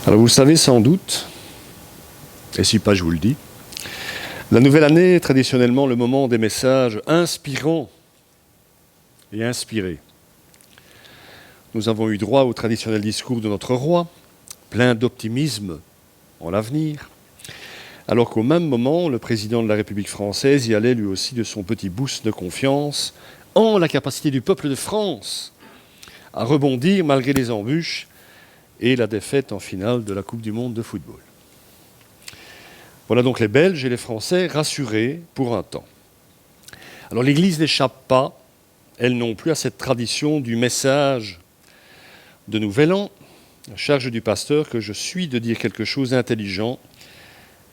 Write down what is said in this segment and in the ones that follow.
Alors vous le savez sans doute, et si pas je vous le dis, la nouvelle année est traditionnellement le moment des messages inspirants et inspirés. Nous avons eu droit au traditionnel discours de notre roi, plein d'optimisme en l'avenir, alors qu'au même moment, le président de la République française y allait lui aussi de son petit boost de confiance en la capacité du peuple de France à rebondir malgré les embûches et la défaite en finale de la Coupe du monde de football. Voilà donc les Belges et les Français rassurés pour un temps. Alors l'Église n'échappe pas, elle non plus, à cette tradition du message de Nouvel An, la charge du pasteur que je suis de dire quelque chose d'intelligent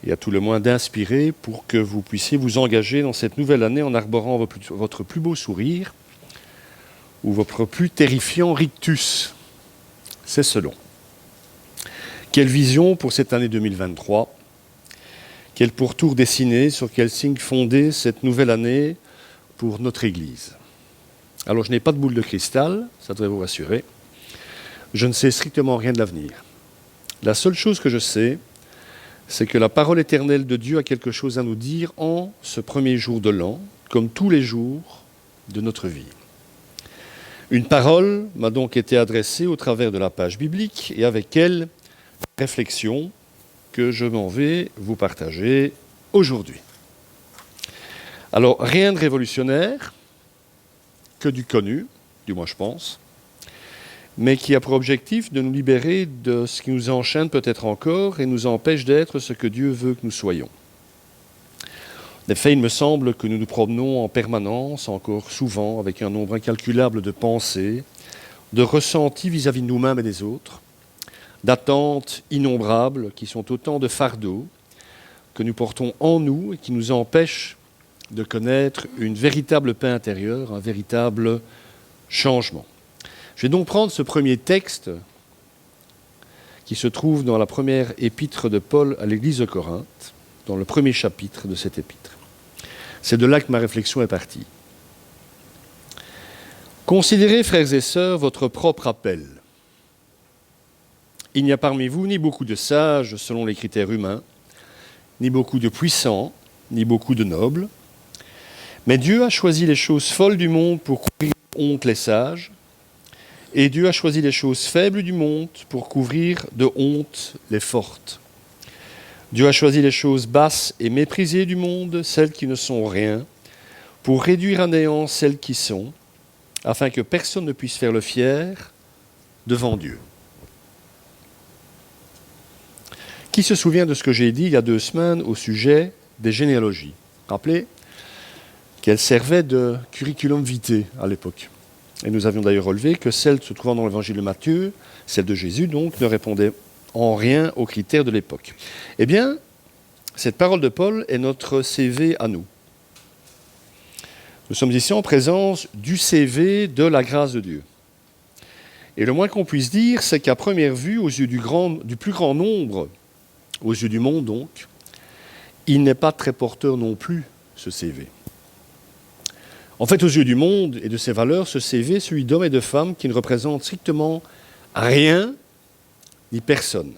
et à tout le moins d'inspirer pour que vous puissiez vous engager dans cette nouvelle année en arborant votre plus beau sourire ou votre plus terrifiant rictus. C'est selon. Quelle vision pour cette année 2023 ? Quel pourtour dessiner, sur quel signe fonder cette nouvelle année pour notre Église ? Alors je n'ai pas de boule de cristal, ça devrait vous rassurer. Je ne sais strictement rien de l'avenir. La seule chose que je sais, c'est que la parole éternelle de Dieu a quelque chose à nous dire en ce premier jour de l'an, comme tous les jours de notre vie. Une parole m'a donc été adressée au travers de la page biblique et avec elle, réflexion que je m'en vais vous partager aujourd'hui. Alors, rien de révolutionnaire, que du connu, du moins je pense, mais qui a pour objectif de nous libérer de ce qui nous enchaîne peut-être encore et nous empêche d'être ce que Dieu veut que nous soyons. En effet, il me semble que nous nous promenons en permanence, encore souvent, avec un nombre incalculable de pensées, de ressentis vis-à-vis de nous-mêmes et des autres, d'attentes innombrables qui sont autant de fardeaux que nous portons en nous et qui nous empêchent de connaître une véritable paix intérieure, un véritable changement. Je vais donc prendre ce premier texte qui se trouve dans la première épître de Paul à l'église de Corinthe, dans le premier chapitre de cette épître. C'est de là que ma réflexion est partie. Considérez, frères et sœurs, votre propre appel. Il n'y a parmi vous ni beaucoup de sages selon les critères humains, ni beaucoup de puissants, ni beaucoup de nobles. Mais Dieu a choisi les choses folles du monde pour couvrir de honte les sages, et Dieu a choisi les choses faibles du monde pour couvrir de honte les fortes. Dieu a choisi les choses basses et méprisées du monde, celles qui ne sont rien, pour réduire à néant celles qui sont, afin que personne ne puisse faire le fier devant Dieu. Qui se souvient de ce que j'ai dit il y a 2 semaines au sujet des généalogies ? Rappelez qu'elles servaient de curriculum vitae à l'époque. Et nous avions d'ailleurs relevé que celles se trouvant dans l'évangile de Matthieu, celles de Jésus donc, ne répondaient en rien aux critères de l'époque. Eh bien, cette parole de Paul est notre CV à nous. Nous sommes ici en présence du CV de la grâce de Dieu. Et le moins qu'on puisse dire, c'est qu'à première vue, aux yeux du plus grand nombre, aux yeux du monde donc, il n'est pas très porteur non plus, ce CV. En fait, aux yeux du monde et de ses valeurs, ce CV, celui d'hommes et de femmes qui ne représentent strictement rien ni personne.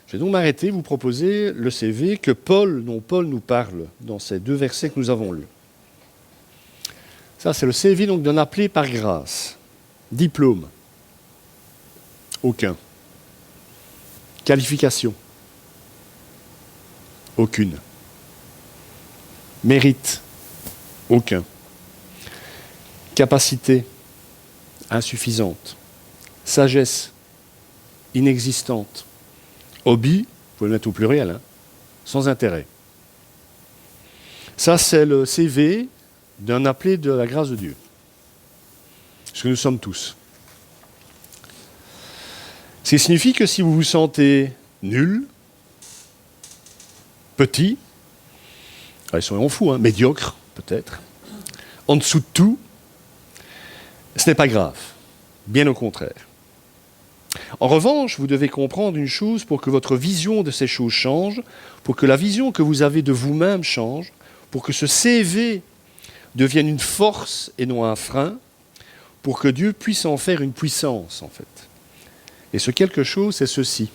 Je vais donc m'arrêter, vous proposer le CV dont Paul nous parle dans ces 2 versets que nous avons lus. Ça, c'est le CV donc d'un appelé par grâce. Diplôme. Aucun. Qualification. Aucune. Mérite. Aucun. Capacité. Insuffisante. Sagesse. Inexistante. Hobby, vous pouvez le mettre au pluriel, sans intérêt. Ça, c'est le CV d'un appelé de la grâce de Dieu. Ce que nous sommes tous. Ce qui signifie que si vous vous sentez nul, petit, soyons fous, médiocre peut-être, en dessous de tout, ce n'est pas grave, bien au contraire. En revanche, vous devez comprendre une chose pour que votre vision de ces choses change, pour que la vision que vous avez de vous-même change, pour que ce CV devienne une force et non un frein, pour que Dieu puisse en faire une puissance, en fait. Et ce quelque chose, c'est ceci.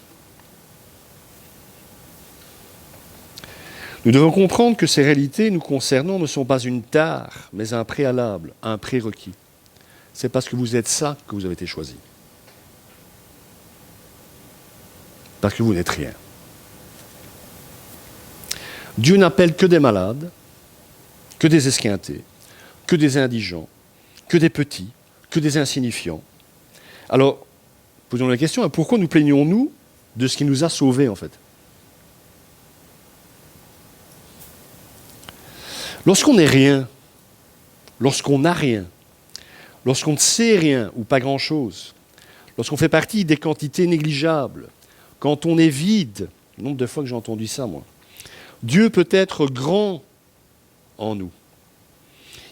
Nous devons comprendre que ces réalités nous concernant ne sont pas une tare, mais un préalable, un prérequis. C'est parce que vous êtes ça que vous avez été choisi. Parce que vous n'êtes rien. Dieu n'appelle que des malades, que des esquintés, que des indigents, que des petits, que des insignifiants. Alors, posons la question, pourquoi nous plaignons-nous de ce qui nous a sauvés, en fait? Lorsqu'on n'est rien, lorsqu'on n'a rien, lorsqu'on ne sait rien ou pas grand-chose, lorsqu'on fait partie des quantités négligeables, quand on est vide, le nombre de fois que j'ai entendu ça, moi, Dieu peut être grand en nous.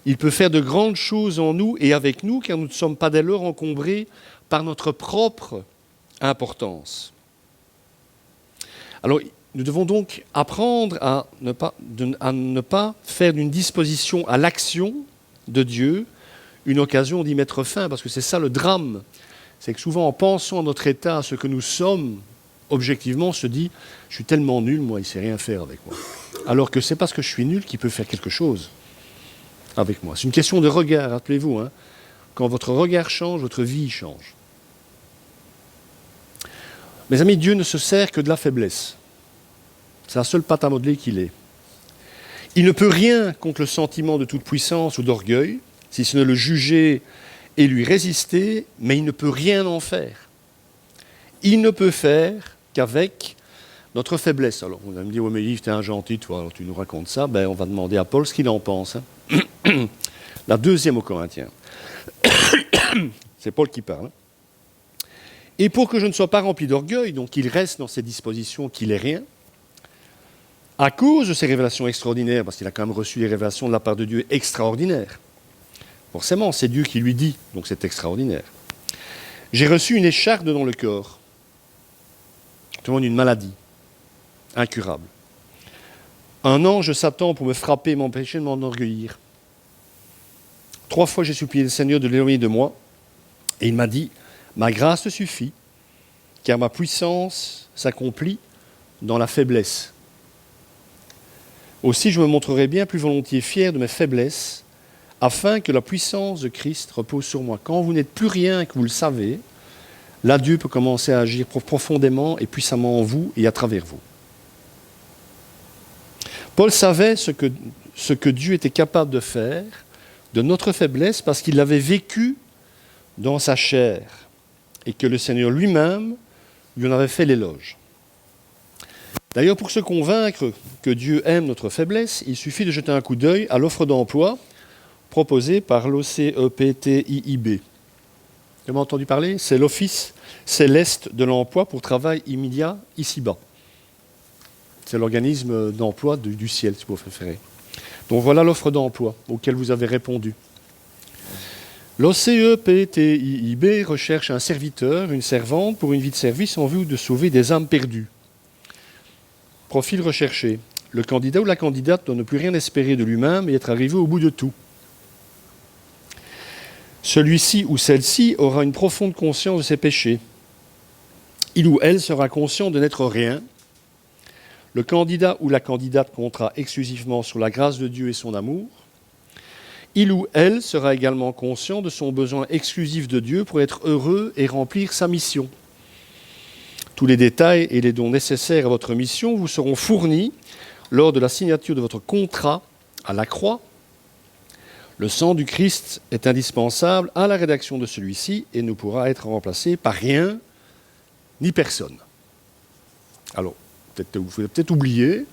Il peut faire de grandes choses en nous et avec nous, car nous ne sommes pas dès lors encombrés par notre propre importance. Alors, nous devons donc apprendre à ne pas faire d'une disposition à l'action de Dieu une occasion d'y mettre fin, parce que c'est ça le drame. C'est que souvent, en pensant à notre état, à ce que nous sommes, objectivement, on se dit « je suis tellement nul, moi, il ne sait rien faire avec moi ». Alors que c'est parce que je suis nul qu'il peut faire quelque chose avec moi. C'est une question de regard, rappelez-vous. Hein. Quand votre regard change, votre vie change. Mes amis, Dieu ne se sert que de la faiblesse. C'est la seule pâte à modeler qu'il est. Il ne peut rien contre le sentiment de toute puissance ou d'orgueil, si ce n'est le juger et lui résister, mais il ne peut rien en faire. Il ne peut faire qu'avec notre faiblesse. Alors, vous allez me dire, oui, mais Yves, t'es un gentil, toi, alors tu nous racontes ça. Ben, on va demander à Paul ce qu'il en pense. Hein. La deuxième aux Corinthiens. C'est Paul qui parle. Et pour que je ne sois pas rempli d'orgueil, donc qu'il reste dans ses dispositions, qu'il est rien, à cause de ces révélations extraordinaires, parce qu'il a quand même reçu des révélations de la part de Dieu extraordinaires. Forcément, c'est Dieu qui lui dit, donc c'est extraordinaire. J'ai reçu une écharpe dans le corps, une maladie incurable. Un ange Satan pour me frapper et m'empêcher de m'enorgueillir. 3 fois j'ai supplié le Seigneur de l'éloigner de moi, et il m'a dit, ma grâce te suffit, car ma puissance s'accomplit dans la faiblesse. Aussi je me montrerai bien plus volontiers fier de mes faiblesses, afin que la puissance de Christ repose sur moi. Quand vous n'êtes plus rien et que vous le savez, là Dieu peut commencer à agir profondément et puissamment en vous et à travers vous. Paul savait ce que Dieu était capable de faire de notre faiblesse parce qu'il l'avait vécu dans sa chair et que le Seigneur lui-même lui en avait fait l'éloge. D'ailleurs, pour se convaincre que Dieu aime notre faiblesse, il suffit de jeter un coup d'œil à l'offre d'emploi proposée par l'OCEPTIIB. Vous avez entendu parler? C'est l'Office céleste de l'emploi pour travail immédiat ici-bas. C'est l'organisme d'emploi du ciel, si vous préférez. Donc voilà l'offre d'emploi auquel vous avez répondu. L'OCEPTIIB recherche un serviteur, une servante pour une vie de service en vue de sauver des âmes perdues. Profil recherché. Le candidat ou la candidate doit ne plus rien espérer de lui-même et être arrivé au bout de tout. Celui-ci ou celle-ci aura une profonde conscience de ses péchés. Il ou elle sera conscient de n'être rien. Le candidat ou la candidate comptera exclusivement sur la grâce de Dieu et son amour. Il ou elle sera également conscient de son besoin exclusif de Dieu pour être heureux et remplir sa mission. Tous les détails et les dons nécessaires à votre mission vous seront fournis lors de la signature de votre contrat à la croix. Le sang du Christ est indispensable à la rédaction de celui-ci et ne pourra être remplacé par rien ni personne. Alors, vous pouvez peut-être oublier,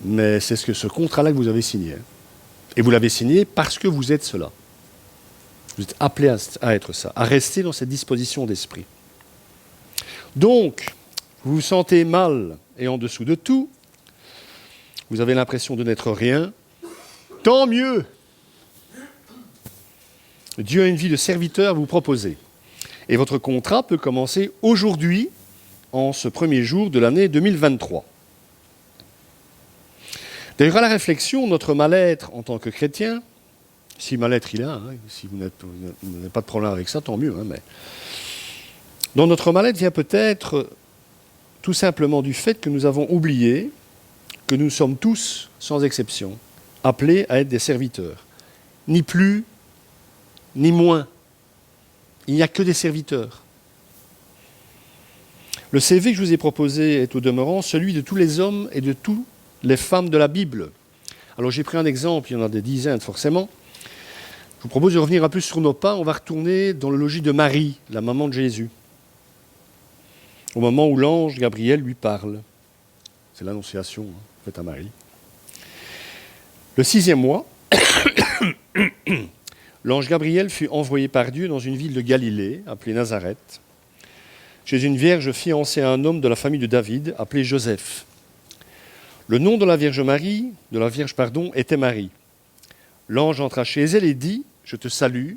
mais c'est ce contrat-là que vous avez signé. Et vous l'avez signé parce que vous êtes cela. Vous êtes appelé à être ça, à rester dans cette disposition d'esprit. Donc, vous vous sentez mal et en dessous de tout, vous avez l'impression de n'être rien, tant mieux. Dieu a une vie de serviteur à vous proposer. Et votre contrat peut commencer aujourd'hui, en ce premier jour de l'année 2023. D'ailleurs, à la réflexion, notre mal-être en tant que chrétien, si mal-être il a, hein, si vous n'avez pas de problème avec ça, tant mieux, hein, mais donc notre mal-être vient peut-être tout simplement du fait que nous avons oublié que que nous sommes tous, sans exception, appelés à être des serviteurs. Ni plus, ni moins. Il n'y a que des serviteurs. Le CV que je vous ai proposé est au demeurant celui de tous les hommes et de toutes les femmes de la Bible. Alors j'ai pris un exemple, il y en a des dizaines forcément. Je vous propose de revenir un peu sur nos pas. On va retourner dans le logis de Marie, la maman de Jésus, au moment où l'ange Gabriel lui parle. C'est l'annonciation faite à Marie. Le 6e mois, l'ange Gabriel fut envoyé par Dieu dans une ville de Galilée, appelée Nazareth, chez une vierge fiancée à un homme de la famille de David, appelé Joseph. Le nom de la Vierge était Marie. L'ange entra chez elle et dit, « Je te salue,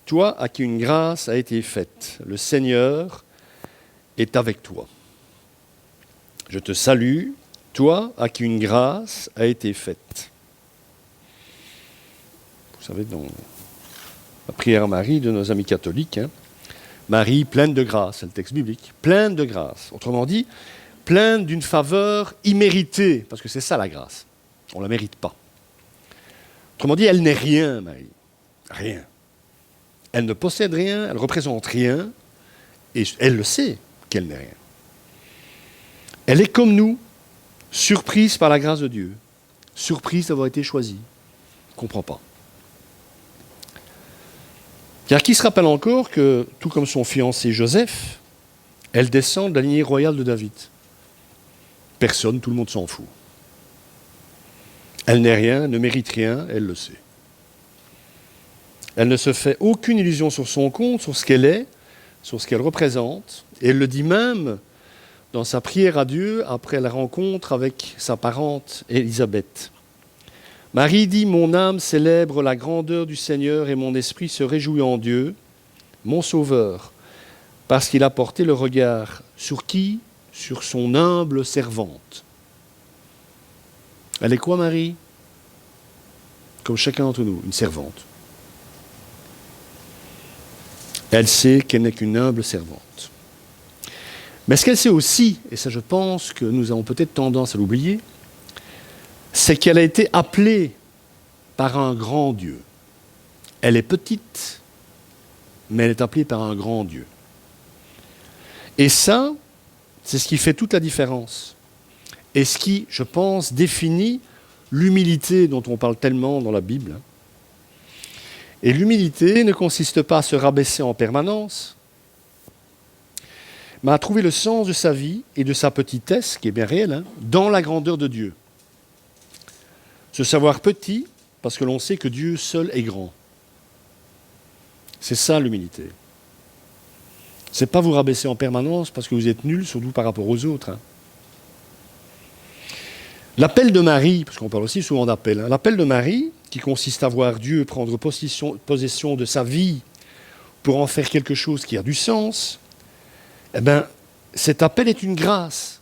toi à qui une grâce a été faite. Le Seigneur est avec toi. Je te salue, toi à qui une grâce a été faite. » Vous savez, dans la prière à Marie de nos amis catholiques, Marie pleine de grâce, c'est le texte biblique, pleine de grâce. Autrement dit, pleine d'une faveur imméritée, parce que c'est ça la grâce. On ne la mérite pas. Autrement dit, elle n'est rien, Marie. Rien. Elle ne possède rien, elle ne représente rien, et elle le sait qu'elle n'est rien. Elle est comme nous, surprise par la grâce de Dieu, surprise d'avoir été choisie. Elle ne comprend pas. Car qui se rappelle encore que, tout comme son fiancé Joseph, elle descend de la lignée royale de David. Personne, tout le monde s'en fout. Elle n'est rien, ne mérite rien, elle le sait. Elle ne se fait aucune illusion sur son compte, sur ce qu'elle est, sur ce qu'elle représente. Et elle le dit même dans sa prière à Dieu après la rencontre avec sa parente Élisabeth. Marie dit « Mon âme célèbre la grandeur du Seigneur et mon esprit se réjouit en Dieu, mon Sauveur, parce qu'il a porté le regard sur qui ? Sur son humble servante. » Elle est quoi, Marie ? Comme chacun d'entre nous, une servante. Elle sait qu'elle n'est qu'une humble servante. Mais ce qu'elle sait aussi, et ça je pense que nous avons peut-être tendance à l'oublier, c'est qu'elle a été appelée par un grand Dieu. Elle est petite, mais elle est appelée par un grand Dieu. Et ça, c'est ce qui fait toute la différence. Et ce qui, je pense, définit l'humilité dont on parle tellement dans la Bible. Et l'humilité ne consiste pas à se rabaisser en permanence, mais à trouver le sens de sa vie et de sa petitesse, qui est bien réelle, dans la grandeur de Dieu. Se savoir petit, parce que l'on sait que Dieu seul est grand. C'est ça l'humilité. C'est pas vous rabaisser en permanence parce que vous êtes nul, surtout par rapport aux autres. L'appel de Marie, parce qu'on parle aussi souvent d'appel, l'appel de Marie, qui consiste à voir Dieu prendre possession de sa vie pour en faire quelque chose qui a du sens, eh bien, cet appel est une grâce.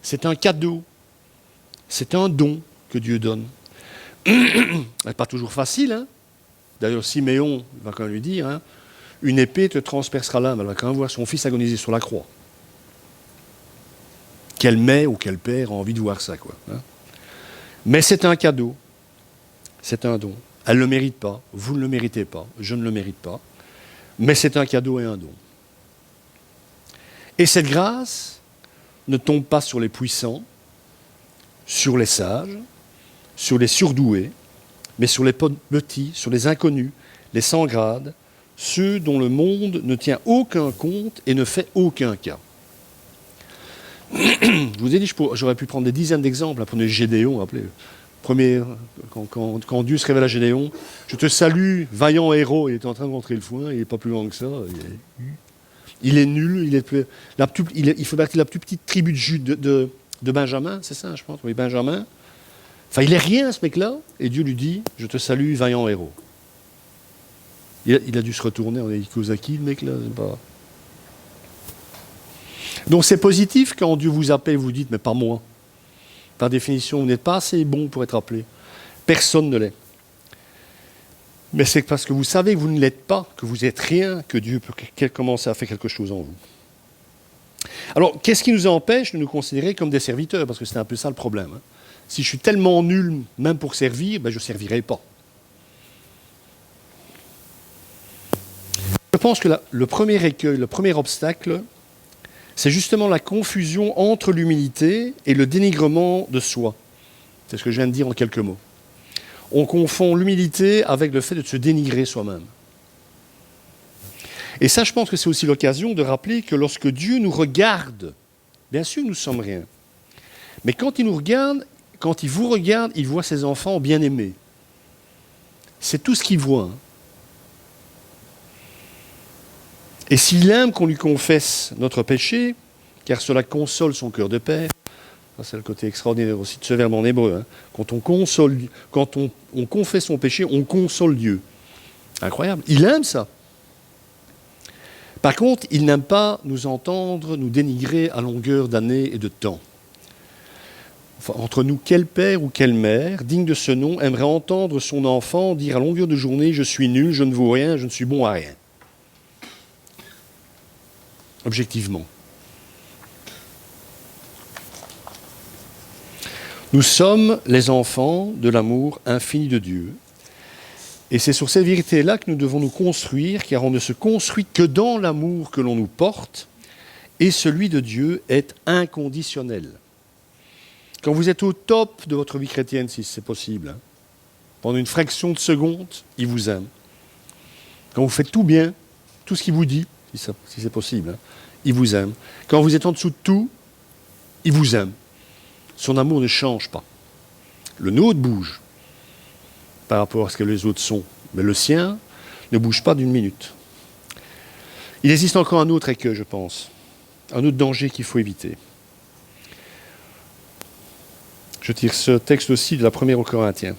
C'est un cadeau. C'est un don que Dieu donne. C'est pas toujours facile. D'ailleurs, Siméon va quand même lui dire, une épée te transpercera l'âme. Elle va quand même voir son fils agoniser sur la croix. Quelle mère ou quel père a envie de voir ça, quoi. Mais c'est un cadeau. C'est un don. Elle ne le mérite pas. Vous ne le méritez pas. Je ne le mérite pas. Mais c'est un cadeau et un don. Et cette grâce ne tombe pas sur les puissants, sur les sages, sur les surdoués, mais sur les petits, sur les inconnus, les sans grade, ceux dont le monde ne tient aucun compte et ne fait aucun cas. Je vous ai dit, j'aurais pu prendre des dizaines d'exemples. Prenez Gédéon, rappelez. Quand Dieu se révèle à Gédéon, « Je te salue, vaillant héros », il est en train de rentrer le foin, il n'est pas plus loin que ça. Il est nul, il fait partie de la plus petite tribu de Benjamin, c'est ça, je pense, oui, Benjamin. Enfin, il est rien, ce mec-là, et Dieu lui dit « Je te salue, vaillant héros ». Il a dû se retourner, on a dit « Kozaki, le mec-là, c'est pas... » Donc c'est positif quand Dieu vous appelle, vous dites « Mais pas moi ». Par définition, vous n'êtes pas assez bon pour être appelé. Personne ne l'est. Mais c'est parce que vous savez que vous ne l'êtes pas, que vous n'êtes rien, que Dieu peut commencer à faire quelque chose en vous. Alors, qu'est-ce qui nous empêche de nous considérer comme des serviteurs? Parce que c'est un peu ça le problème. Hein. Si je suis tellement nul, même pour servir, ben je ne servirai pas. Je pense que le premier écueil, le premier obstacle, c'est justement la confusion entre l'humilité et le dénigrement de soi. C'est ce que je viens de dire en quelques mots. On confond l'humilité avec le fait de se dénigrer soi-même. Et ça, je pense que c'est aussi l'occasion de rappeler que lorsque Dieu nous regarde, bien sûr, nous ne sommes rien. Mais quand il nous regarde, quand il vous regarde, il voit ses enfants bien-aimés. C'est tout ce qu'il voit. Hein. Et s'il aime qu'on lui confesse notre péché, car cela console son cœur de père, ça c'est le côté extraordinaire aussi de ce verbe en hébreu, hein. Quand on confesse son péché, on console Dieu. Incroyable, il aime ça. Par contre, il n'aime pas nous entendre, nous dénigrer à longueur d'années et de temps. Enfin, entre nous, quel père ou quelle mère, digne de ce nom, aimerait entendre son enfant dire à longueur de journée « Je suis nul, je ne vaux rien, je ne suis bon à rien ». Objectivement. Nous sommes les enfants de l'amour infini de Dieu. Et c'est sur cette vérité-là que nous devons nous construire, car on ne se construit que dans l'amour que l'on nous porte, et celui de Dieu est inconditionnel. Quand vous êtes au top de votre vie chrétienne, si c'est possible, hein, pendant une fraction de seconde, il vous aime. Quand vous faites tout bien, tout ce qu'il vous dit, si c'est possible, hein, il vous aime. Quand vous êtes en dessous de tout, il vous aime. Son amour ne change pas. Le nôtre bouge par rapport à ce que les autres sont, mais le sien ne bouge pas d'une minute. Il existe encore un autre écueil, je pense, un autre danger qu'il faut éviter. Je tire ce texte aussi de la première aux Corinthiens.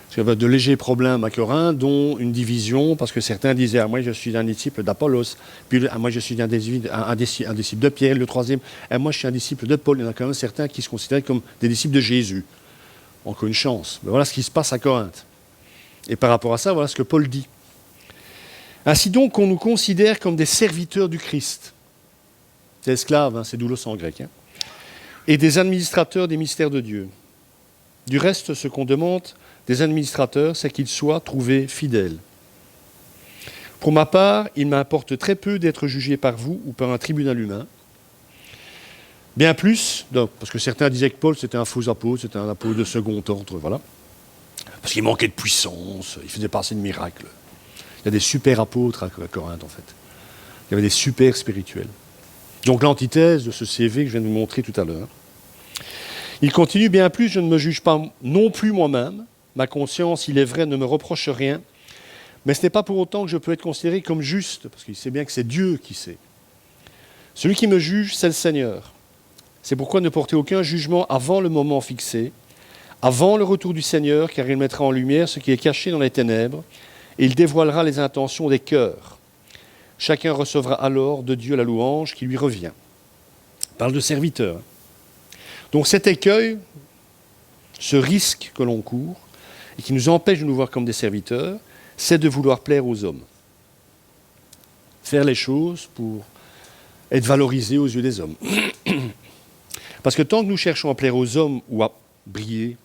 Parce qu'il y avait de légers problèmes à Corinthe, dont une division, parce que certains disaient « Ah, moi je suis un disciple d'Apollos », puis « Ah, moi je suis un disciple de Pierre », le troisième « Ah, moi je suis un disciple de Paul ». Il y en a quand même certains qui se considèrent comme des disciples de Jésus. Encore une chance. Mais voilà ce qui se passe à Corinthe. Et par rapport à ça, voilà ce que Paul dit. Ainsi donc, on nous considère comme des serviteurs du Christ. C'est esclave, hein, c'est doulos en grec. Hein. Et des administrateurs des mystères de Dieu. Du reste, ce qu'on demande des administrateurs, c'est qu'ils soient trouvés fidèles. Pour ma part, il m'importe très peu d'être jugé par vous ou par un tribunal humain. Bien plus, parce que certains disaient que Paul c'était un faux apôtre, c'était un apôtre de second ordre, voilà. Parce qu'il manquait de puissance, il faisait pas assez de miracles. Il y a des super apôtres à Corinthe en fait. Il y avait des super spirituels. Donc l'antithèse de ce CV que je viens de vous montrer tout à l'heure. Il continue, bien plus, je ne me juge pas non plus moi-même. Ma conscience, il est vrai, ne me reproche rien. Mais ce n'est pas pour autant que je peux être considéré comme juste, parce qu'il sait bien que c'est Dieu qui sait. Celui qui me juge, c'est le Seigneur. C'est pourquoi ne portez aucun jugement avant le moment fixé, avant le retour du Seigneur, car il mettra en lumière ce qui est caché dans les ténèbres, et il dévoilera les intentions des cœurs. Chacun recevra alors de Dieu la louange qui lui revient. Il parle de serviteur. Donc cet écueil, ce risque que l'on court, et qui nous empêche de nous voir comme des serviteurs, c'est de vouloir plaire aux hommes. Faire les choses pour être valorisé aux yeux des hommes. Parce que tant que nous cherchons à plaire aux hommes ou à briller,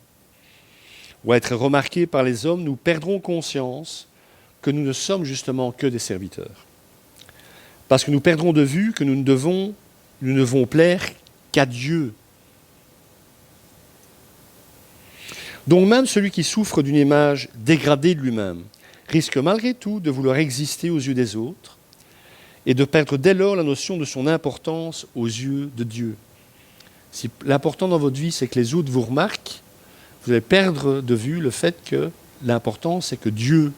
ou à être remarqués par les hommes, nous perdrons conscience que nous ne sommes justement que des serviteurs. Parce que nous perdrons de vue que nous ne devons plaire qu'à Dieu. Donc même celui qui souffre d'une image dégradée de lui-même risque malgré tout de vouloir exister aux yeux des autres et de perdre dès lors la notion de son importance aux yeux de Dieu. Si l'important dans votre vie, c'est que les autres vous remarquent, vous allez perdre de vue le fait que l'important, c'est que Dieu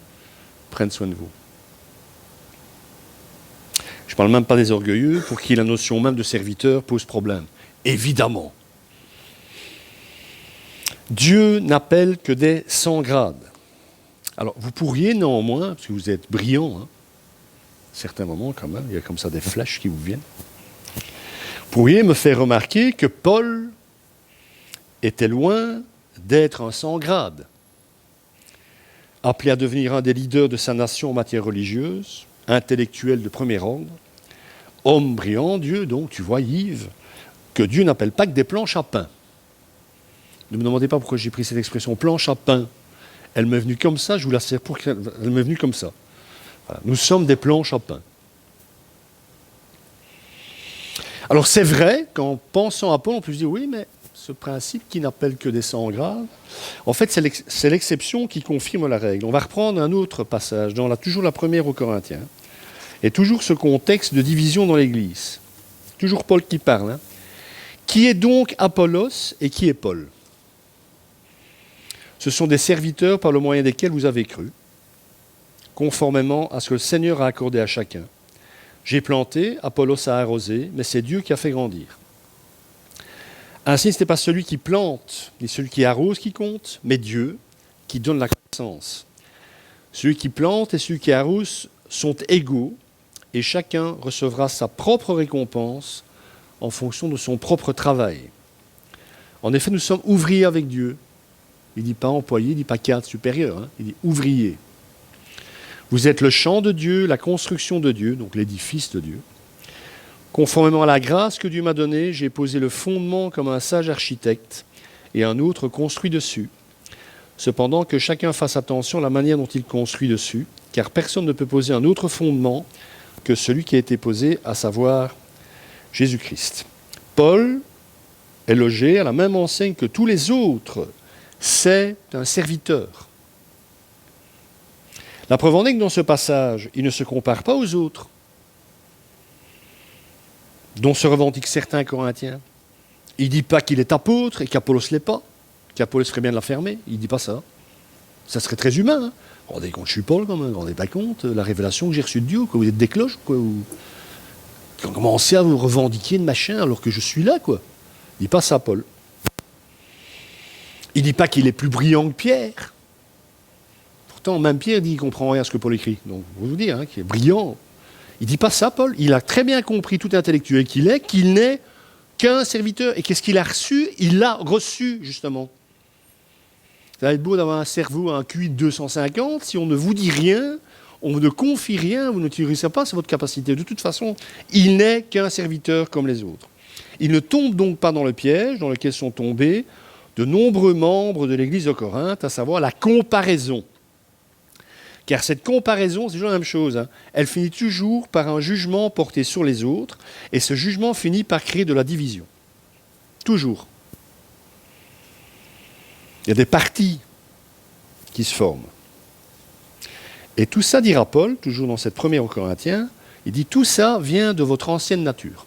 prenne soin de vous. Je ne parle même pas des orgueilleux, pour qui la notion même de serviteur pose problème. Évidemment. Dieu n'appelle que des sans grades. Alors, vous pourriez néanmoins, parce que vous êtes brillant, hein, à certains moments quand même, il y a comme ça des flashs qui vous viennent, vous pourriez me faire remarquer que Paul était loin d'être un sans grade. Appelé à devenir un des leaders de sa nation en matière religieuse, intellectuel de premier ordre, Homme brillant, Dieu, donc, tu vois, Yves, que Dieu n'appelle pas que des planches à pain. Ne me demandez pas pourquoi j'ai pris cette expression planche à pain. Elle m'est venue comme ça, je vous la sers pour qu'elle m'est venue comme ça. Voilà. Nous sommes des planches à pain. Alors c'est vrai qu'en pensant à Paul, on peut se dire oui, mais ce principe qui n'appelle que des sangs graves, en fait c'est l'exception qui confirme la règle. On va reprendre un autre passage, toujours la première aux Corinthiens, et toujours ce contexte de division dans l'Église. Toujours Paul qui parle. Qui est donc Apollos et qui est Paul ? Ce sont des serviteurs par le moyen desquels vous avez cru, conformément à ce que le Seigneur a accordé à chacun. J'ai planté, Apollos a arrosé, mais c'est Dieu qui a fait grandir. Ainsi, ce n'est pas celui qui plante, ni celui qui arrose qui compte, mais Dieu qui donne la croissance. Celui qui plante et celui qui arrose sont égaux, et chacun recevra sa propre récompense en fonction de son propre travail. En effet, nous sommes ouvriers avec Dieu. Il ne dit pas employé, il ne dit pas cadre supérieur, il dit ouvrier. Vous êtes le champ de Dieu, la construction de Dieu, donc l'édifice de Dieu. Conformément à la grâce que Dieu m'a donnée, j'ai posé le fondement comme un sage architecte et un autre construit dessus. Cependant, que chacun fasse attention à la manière dont il construit dessus, car personne ne peut poser un autre fondement que celui qui a été posé, à savoir Jésus-Christ. Paul est logé à la même enseigne que tous les autres. C'est un serviteur. La preuve en est que dans ce passage, il ne se compare pas aux autres, dont se revendiquent certains Corinthiens. Il ne dit pas qu'il est apôtre et qu'Apollos ne l'est pas, qu'Apollos ferait bien de la fermer. Il ne dit pas ça. Ça serait très humain. Vous rendez compte, je suis Paul quand même, vous ne rendez pas compte la révélation que j'ai reçue de Dieu, quoi. Vous êtes des cloches, quoi. Vous commencez à vous revendiquer de machin alors que je suis là, quoi. Il ne dit pas ça, Paul. Il ne dit pas qu'il est plus brillant que Pierre. Pourtant, même Pierre dit qu'il ne comprend rien à ce que Paul écrit. Donc, vous dire qu'il est brillant. Il ne dit pas ça, Paul. Il a très bien compris, tout intellectuel qu'il n'est qu'un serviteur. Et qu'est-ce qu'il a reçu ? Il l'a reçu, justement. Ça va être beau d'avoir un cerveau, un QI de 250. Si on ne vous dit rien, on ne confie rien, vous n'utilisez pas, c'est votre capacité. De toute façon, il n'est qu'un serviteur comme les autres. Il ne tombe donc pas dans le piège dans lequel sont tombés de nombreux membres de l'Église de Corinthe, à savoir la comparaison. Car cette comparaison, c'est toujours la même chose. Elle finit toujours par un jugement porté sur les autres, et ce jugement finit par créer de la division. Toujours. Il y a des partis qui se forment. Et tout ça, dira Paul, toujours dans cette première aux Corinthiens, il dit tout ça vient de votre ancienne nature.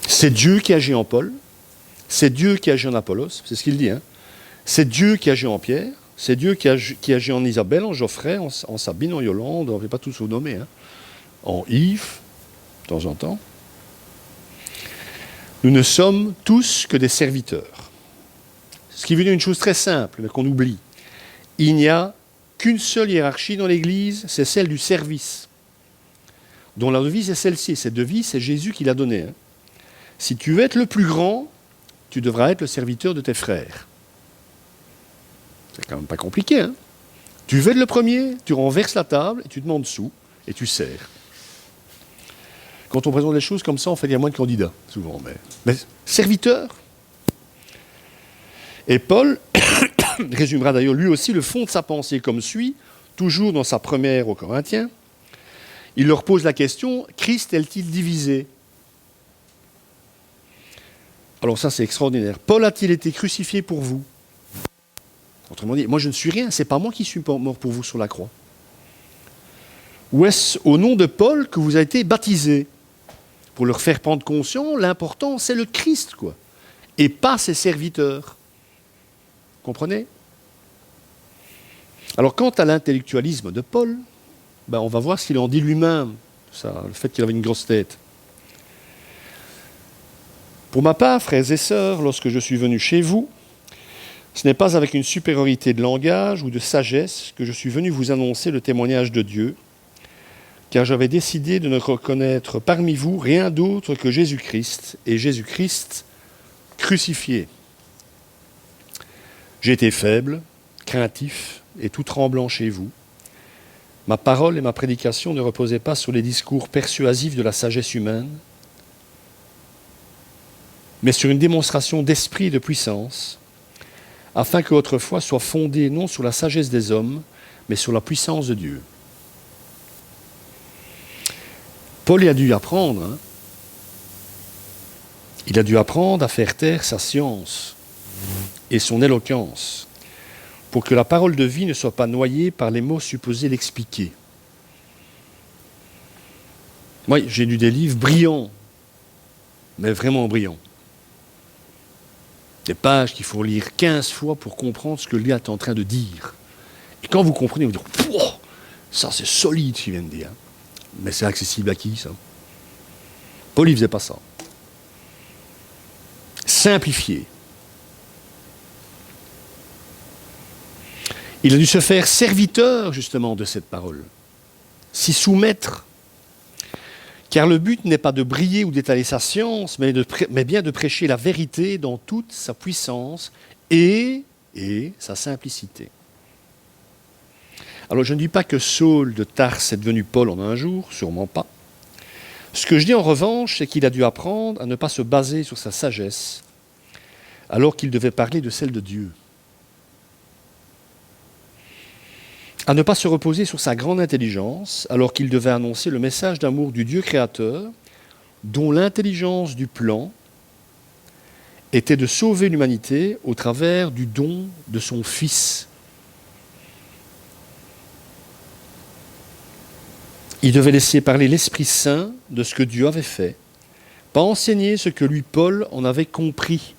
C'est Dieu qui agit en Paul, c'est Dieu qui agit en Apollos, c'est ce qu'il dit. C'est Dieu qui agit en Pierre, c'est Dieu qui agit en Isabelle, en Geoffrey, en Sabine, en Yolande, on ne va pas tous vous nommer, en Yves, de temps en temps. Nous ne sommes tous que des serviteurs. Ce qui veut dire une chose très simple, mais qu'on oublie. Il n'y a qu'une seule hiérarchie dans l'Église, c'est celle du service, dont la devise est celle-ci. Cette devise, c'est Jésus qui l'a donnée. Si tu veux être le plus grand, tu devras être le serviteur de tes frères. C'est quand même pas compliqué. Tu veux être le premier, tu renverses la table, et tu te mets en dessous, et tu sers. Quand on présente les choses comme ça, on fait qu'il y a moins de candidats, souvent. Mais serviteur. Et Paul résumera d'ailleurs lui aussi le fond de sa pensée comme suit, toujours dans sa première aux Corinthiens. Il leur pose la question, Christ est-il divisé ? Alors ça, c'est extraordinaire. Paul a-t-il été crucifié pour vous ? Autrement dit, moi je ne suis rien, c'est pas moi qui suis mort pour vous sur la croix. Ou est-ce au nom de Paul que vous avez été baptisé ? Pour leur faire prendre conscience, l'important c'est le Christ, quoi, et pas ses serviteurs. Comprenez ? Alors quant à l'intellectualisme de Paul, on va voir ce qu'il en dit lui-même, ça, le fait qu'il avait une grosse tête. Pour ma part, frères et sœurs, lorsque je suis venu chez vous, ce n'est pas avec une supériorité de langage ou de sagesse que je suis venu vous annoncer le témoignage de Dieu, car j'avais décidé de ne reconnaître parmi vous rien d'autre que Jésus-Christ, et Jésus-Christ crucifié. J'ai été faible, craintif et tout tremblant chez vous, Ma parole et ma prédication ne reposaient pas sur les discours persuasifs de la sagesse humaine, mais sur une démonstration d'esprit et de puissance, afin que votre foi soit fondée non sur la sagesse des hommes, mais sur la puissance de Dieu. Paul a dû apprendre, il a dû apprendre à faire taire sa science et son éloquence, pour que la parole de vie ne soit pas noyée par les mots supposés l'expliquer. Moi, j'ai lu des livres brillants, mais vraiment brillants. Des pages qu'il faut lire 15 fois pour comprendre ce que le gars est en train de dire. Et quand vous comprenez, vous dites « Oh, ça c'est solide ce qu'il vient de dire ». Mais c'est accessible à qui, ça? Paul, il ne faisait pas ça. Simplifier. Il a dû se faire serviteur, justement, de cette parole. S'y soumettre. Car le but n'est pas de briller ou d'étaler sa science, mais bien de prêcher la vérité dans toute sa puissance et sa simplicité. Alors je ne dis pas que Saul de Tarse est devenu Paul en un jour, sûrement pas. Ce que je dis en revanche, c'est qu'il a dû apprendre à ne pas se baser sur sa sagesse, alors qu'il devait parler de celle de Dieu. À ne pas se reposer sur sa grande intelligence, alors qu'il devait annoncer le message d'amour du Dieu créateur, dont l'intelligence du plan était de sauver l'humanité au travers du don de son Fils. Il devait laisser parler l'Esprit Saint de ce que Dieu avait fait, pas enseigner ce que lui, Paul, en avait compris.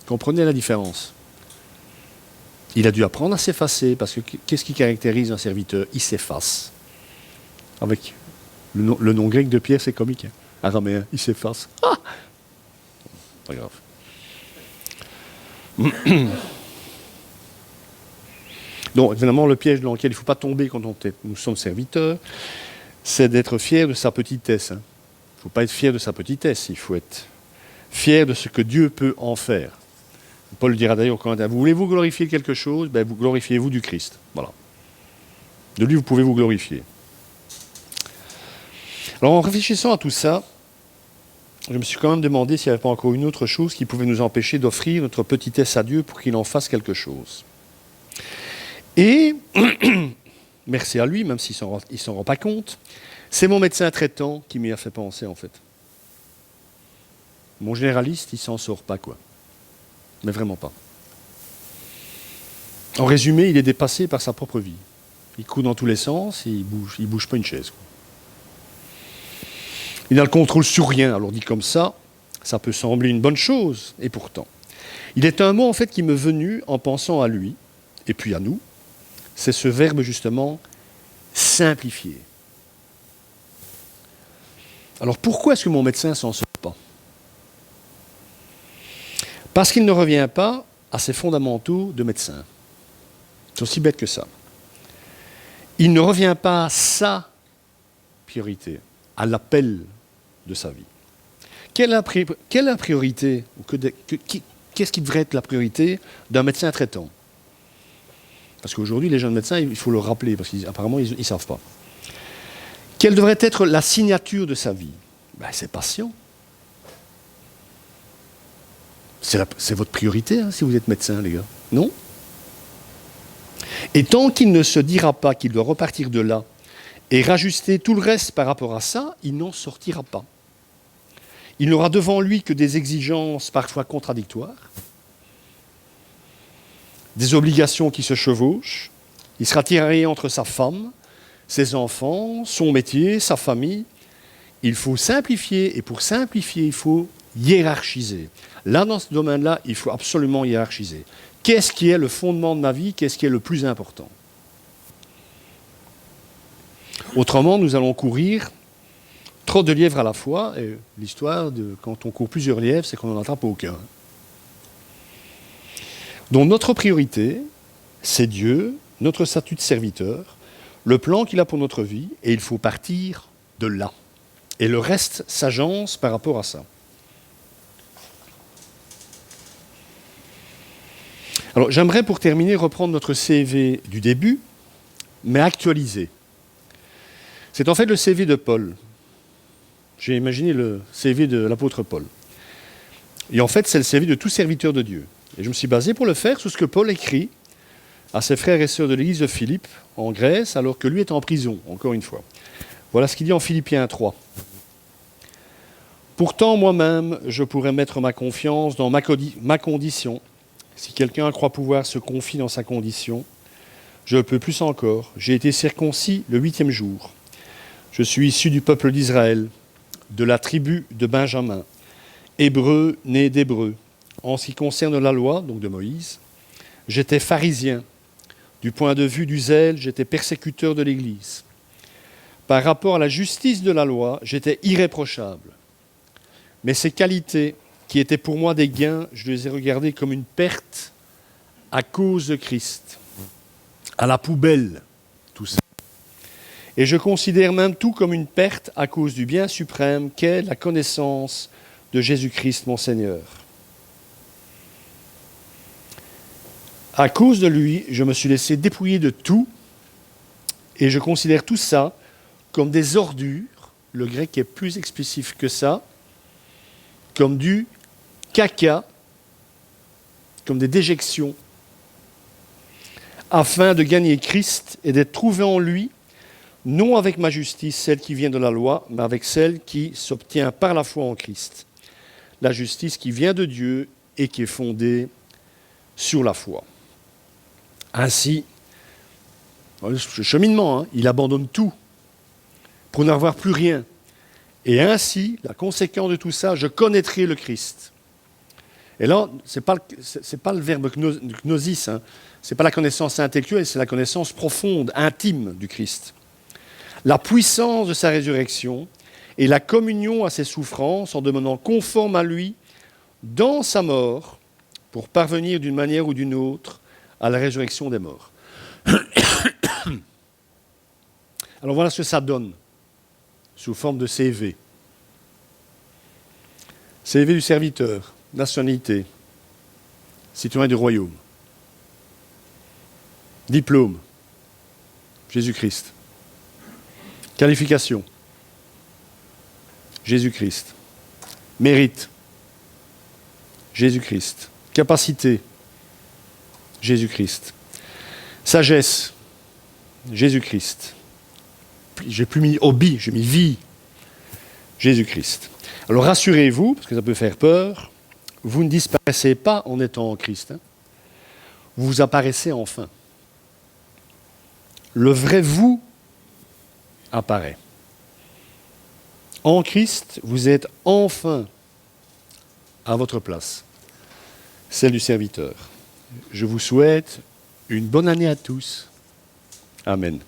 Comprenez la différence. Il a dû apprendre à s'effacer, parce que qu'est-ce qui caractérise un serviteur? Il s'efface. Avec le nom grec de Pierre, c'est comique. Araméen, il s'efface. Ah, pas grave. Donc, évidemment, le piège dans lequel il ne faut pas tomber quand nous sommes serviteurs, c'est d'être fier de sa petitesse. Il ne faut pas être fier de sa petitesse, il faut être fier de ce que Dieu peut en faire. Paul dira d'ailleurs, quand vous voulez-vous glorifier quelque chose, ben vous glorifiez-vous du Christ. Voilà. De lui, vous pouvez vous glorifier. Alors, en réfléchissant à tout ça, je me suis quand même demandé s'il n'y avait pas encore une autre chose qui pouvait nous empêcher d'offrir notre petitesse à Dieu pour qu'il en fasse quelque chose. Et, merci à lui, même s'il ne s'en rend pas compte, c'est mon médecin traitant qui m'y a fait penser, en fait. Mon généraliste, il ne s'en sort pas, quoi. Mais vraiment pas. En résumé, il est dépassé par sa propre vie. Il court dans tous les sens et il bouge pas une chaise, quoi. Il n'a le contrôle sur rien. Alors dit comme ça peut sembler une bonne chose, et pourtant. Il est un mot, en fait, qui m'est venu en pensant à lui, et puis à nous. C'est ce verbe, justement, simplifier. Alors pourquoi est-ce que mon médecin ne s'en sort pas? Parce qu'il ne revient pas à ses fondamentaux de médecin. C'est aussi bête que ça. Il ne revient pas à sa priorité, à l'appel de sa vie. Quelle est la priorité, qu'est-ce qui devrait être la priorité d'un médecin traitant? Parce qu'aujourd'hui, les jeunes médecins, il faut leur rappeler, parce qu'apparemment, ils ne savent pas. Quelle devrait être la signature de sa vie? Ben, c'est patient. C'est votre priorité, hein, si vous êtes médecin, les gars. Non? Et tant qu'il ne se dira pas qu'il doit repartir de là et rajuster tout le reste par rapport à ça, il n'en sortira pas. Il n'aura devant lui que des exigences parfois contradictoires, des obligations qui se chevauchent. Il sera tiraillé entre sa femme, ses enfants, son métier, sa famille. Il faut simplifier, et pour simplifier, il faut hiérarchiser. Là, dans ce domaine-là, il faut absolument hiérarchiser. Qu'est-ce qui est le fondement de ma vie? Qu'est-ce qui est le plus important? Autrement, nous allons courir trop de lièvres à la fois, et l'histoire de quand on court plusieurs lièvres, c'est qu'on n'en attrape aucun. Donc notre priorité, c'est Dieu, notre statut de serviteur, le plan qu'il a pour notre vie, et il faut partir de là. Et le reste s'agence par rapport à ça. Alors j'aimerais pour terminer reprendre notre CV du début, mais actualisé. C'est en fait le CV de Paul. J'ai imaginé le CV de l'apôtre Paul. Et en fait, c'est le CV de tout serviteur de Dieu. Et je me suis basé pour le faire sur ce que Paul écrit à ses frères et sœurs de l'église de Philippe, en Grèce, alors que lui est en prison, encore une fois. Voilà ce qu'il dit en Philippiens 3. « Pourtant, moi-même, je pourrais mettre ma confiance dans ma condition. Si quelqu'un croit pouvoir se confier dans sa condition, je peux plus encore. J'ai été circoncis le 8e jour. Je suis issu du peuple d'Israël, de la tribu de Benjamin, hébreu né d'hébreu. En ce qui concerne la loi, donc de Moïse, j'étais pharisien. Du point de vue du zèle, j'étais persécuteur de l'Église. Par rapport à la justice de la loi, j'étais irréprochable. Mais ces qualités, qui étaient pour moi des gains, je les ai regardées comme une perte à cause de Christ. À la poubelle, tout ça. Et je considère même tout comme une perte à cause du bien suprême qu'est la connaissance de Jésus-Christ, mon Seigneur. À cause de lui, je me suis laissé dépouiller de tout et je considère tout ça comme des ordures. Le grec est plus explicite que ça, comme du caca, comme des déjections, afin de gagner Christ et d'être trouvé en lui, non avec ma justice, celle qui vient de la loi, mais avec celle qui s'obtient par la foi en Christ. La justice qui vient de Dieu et qui est fondée sur la foi. Ainsi, le cheminement, il abandonne tout pour n'avoir plus rien. Et ainsi, la conséquence de tout ça, je connaîtrai le Christ. Et là, ce n'est pas le verbe gnosis, ce n'est pas la connaissance intellectuelle, c'est la connaissance profonde, intime du Christ. La puissance de sa résurrection et la communion à ses souffrances en devenant conforme à lui dans sa mort pour parvenir d'une manière ou d'une autre à la résurrection des morts. Alors voilà ce que ça donne sous forme de CV. CV du serviteur, nationalité, citoyen du royaume. Diplôme, Jésus-Christ. Qualification, Jésus-Christ. Mérite, Jésus-Christ. Capacité, Jésus-Christ. Sagesse, Jésus-Christ. J'ai plus mis hobby, j'ai mis vie, Jésus-Christ. Alors rassurez-vous, parce que ça peut faire peur, vous ne disparaissez pas en étant en Christ. Vous apparaissez enfin. Le vrai vous apparaît. En Christ, vous êtes enfin à votre place, celle du serviteur. Je vous souhaite une bonne année à tous. Amen.